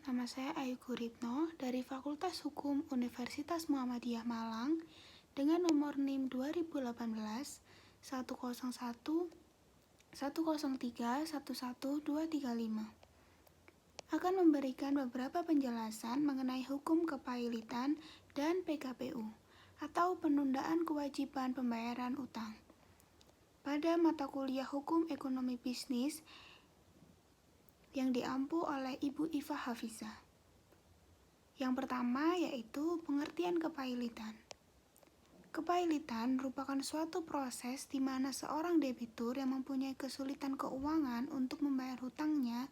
Nama saya Ayu Guritno dari Fakultas Hukum Universitas Muhammadiyah Malang dengan nomor NIM 2018 101 103 11235 akan memberikan beberapa penjelasan mengenai hukum kepailitan dan PKPU atau penundaan kewajiban pembayaran utang pada mata kuliah Hukum Ekonomi Bisnis yang diampu oleh Ibu Iva Hafizah. Yang pertama yaitu pengertian kepailitan. Kepailitan merupakan suatu proses di mana seorang debitur yang mempunyai kesulitan keuangan untuk membayar hutangnya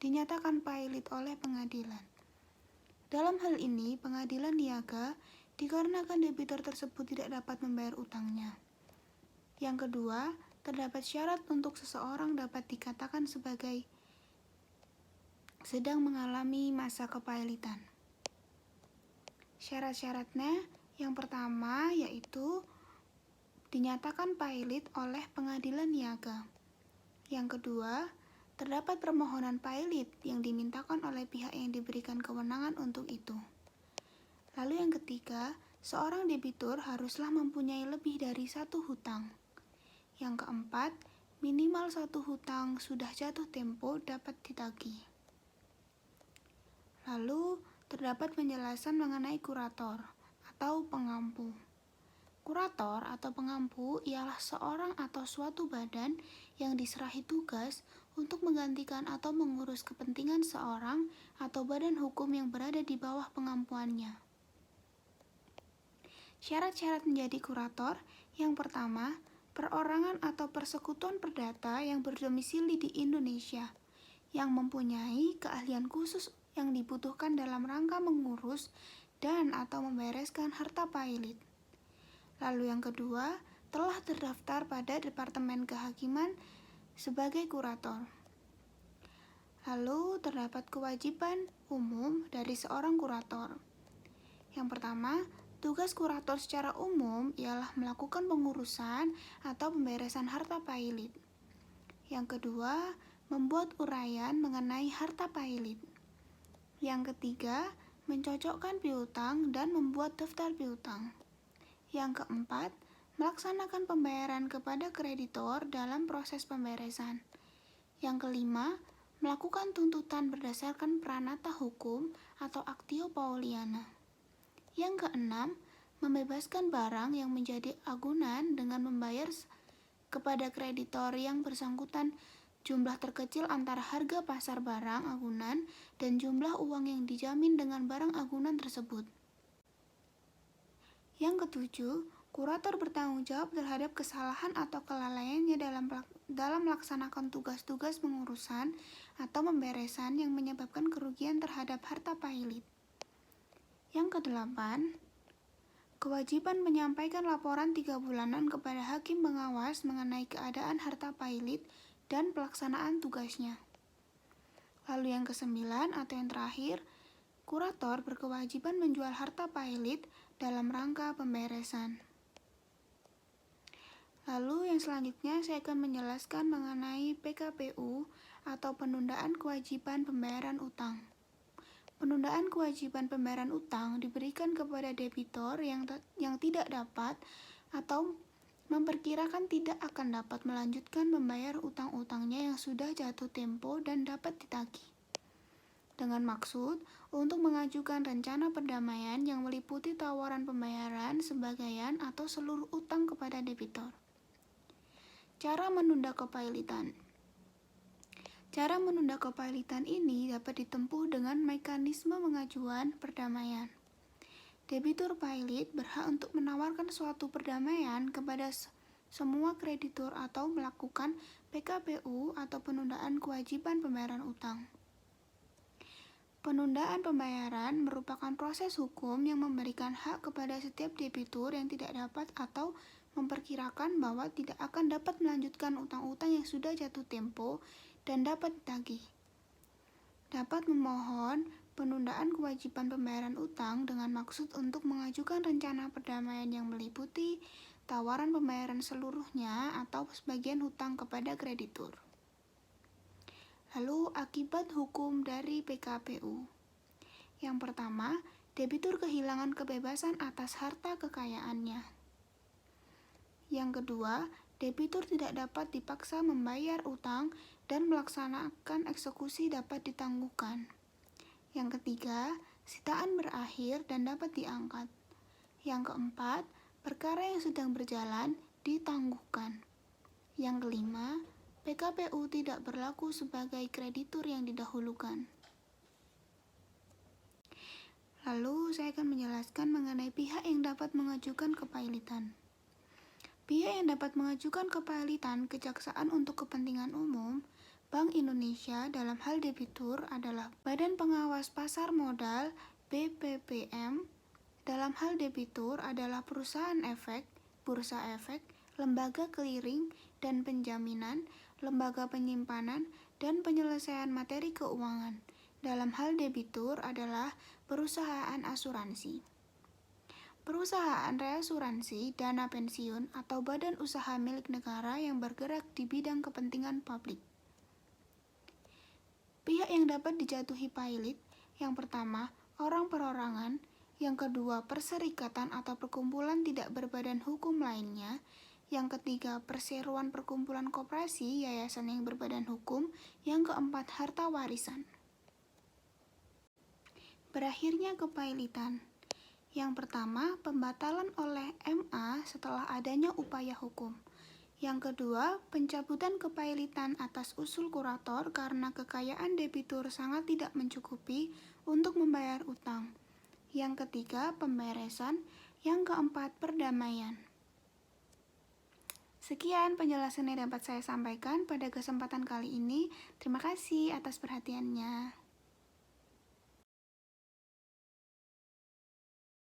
dinyatakan pailit oleh pengadilan. Dalam hal ini, pengadilan niaga dikarenakan debitur tersebut tidak dapat membayar utangnya. Yang kedua, terdapat syarat untuk seseorang dapat dikatakan sebagai sedang mengalami masa kepailitan. Syarat-syaratnya yang pertama yaitu dinyatakan pailit oleh pengadilan niaga. Yang kedua, terdapat permohonan pailit yang dimintakan oleh pihak yang diberikan kewenangan untuk itu. Lalu yang ketiga, seorang debitur haruslah mempunyai lebih dari satu hutang. Yang keempat, minimal satu hutang sudah jatuh tempo dapat ditagih. Lalu, terdapat penjelasan mengenai kurator atau pengampu. Kurator atau pengampu ialah seorang atau suatu badan yang diserahi tugas untuk menggantikan atau mengurus kepentingan seorang atau badan hukum yang berada di bawah pengampuannya. Syarat-syarat menjadi kurator yang pertama, perorangan atau persekutuan perdata yang berdomisili di Indonesia, yang mempunyai keahlian khusus yang dibutuhkan dalam rangka mengurus dan atau membereskan harta pailit. Lalu yang kedua, telah terdaftar pada Departemen Kehakiman sebagai kurator. Lalu terdapat kewajiban umum dari seorang kurator. Yang pertama, tugas kurator secara umum ialah melakukan pengurusan atau pemberesan harta pailit. Yang kedua, membuat uraian mengenai harta pailit. Yang ketiga, mencocokkan piutang dan membuat daftar piutang. Yang keempat, melaksanakan pembayaran kepada kreditor dalam proses pemberesan. Yang kelima, melakukan tuntutan berdasarkan pranata hukum atau actio pauliana. Yang keenam, membebaskan barang yang menjadi agunan dengan membayar kepada kreditor yang bersangkutan jumlah terkecil antara harga pasar barang agunan dan jumlah uang yang dijamin dengan barang agunan tersebut. Yang ketujuh, kurator bertanggung jawab terhadap kesalahan atau kelalaiannya dalam melaksanakan tugas-tugas pengurusan atau pemberesan yang menyebabkan kerugian terhadap harta pailit. Yang kedelapan, kewajiban menyampaikan laporan 3 bulanan kepada hakim pengawas mengenai keadaan harta pailit dan pelaksanaan tugasnya. Lalu yang kesembilan atau yang terakhir, kurator berkewajiban menjual harta pailit dalam rangka pemberesan. Lalu yang selanjutnya saya akan menjelaskan mengenai PKPU atau penundaan kewajiban pembayaran utang. Penundaan kewajiban pembayaran utang diberikan kepada debitor yang tidak dapat atau memperkirakan tidak akan dapat melanjutkan membayar utang-utangnya yang sudah jatuh tempo dan dapat ditagih. Dengan maksud untuk mengajukan rencana perdamaian yang meliputi tawaran pembayaran sebagaian atau seluruh utang kepada debitor. Cara menunda kepailitan. Cara menunda kepailitan ini dapat ditempuh dengan mekanisme pengajuan perdamaian. Debitur pailit berhak untuk menawarkan suatu perdamaian kepada semua kreditur atau melakukan PKPU atau penundaan kewajiban pembayaran utang. Penundaan pembayaran merupakan proses hukum yang memberikan hak kepada setiap debitur yang tidak dapat atau memperkirakan bahwa tidak akan dapat melanjutkan utang-utang yang sudah jatuh tempo dan dapat ditagih. Dapat memohon penundaan kewajiban pembayaran utang dengan maksud untuk mengajukan rencana perdamaian yang meliputi tawaran pembayaran seluruhnya atau sebagian hutang kepada kreditur. Lalu akibat hukum dari PKPU. Yang pertama, debitur kehilangan kebebasan atas harta kekayaannya. Yang kedua, debitur tidak dapat dipaksa membayar utang dan melaksanakan eksekusi dapat ditangguhkan. Yang ketiga, sitaan berakhir dan dapat diangkat. Yang keempat, perkara yang sedang berjalan ditangguhkan. Yang kelima, PKPU tidak berlaku sebagai kreditur yang didahulukan. Lalu saya akan menjelaskan mengenai pihak yang dapat mengajukan kepailitan. Pihak yang dapat mengajukan kepailitan Kejaksaan untuk Kepentingan Umum, Bank Indonesia dalam hal debitur adalah Badan Pengawas Pasar Modal BPPM, dalam hal debitur adalah perusahaan efek, bursa efek, lembaga clearing dan penjaminan, lembaga penyimpanan, dan penyelesaian materi keuangan. Dalam hal debitur adalah perusahaan asuransi. Perusahaan reasuransi, dana pensiun, atau badan usaha milik negara yang bergerak di bidang kepentingan publik. Pihak yang dapat dijatuhi pailit, yang pertama, orang perorangan, yang kedua, perserikatan atau perkumpulan tidak berbadan hukum lainnya, yang ketiga, perseroan perkumpulan koperasi, yayasan yang berbadan hukum, yang keempat, harta warisan. Berakhirnya kepailitan. Yang pertama, pembatalan oleh MA setelah adanya upaya hukum. Yang kedua, pencabutan kepailitan atas usul kurator karena kekayaan debitur sangat tidak mencukupi untuk membayar utang. Yang ketiga, pemberesan. Yang keempat, perdamaian. Sekian penjelasan yang dapat saya sampaikan pada kesempatan kali ini. Terima kasih atas perhatiannya.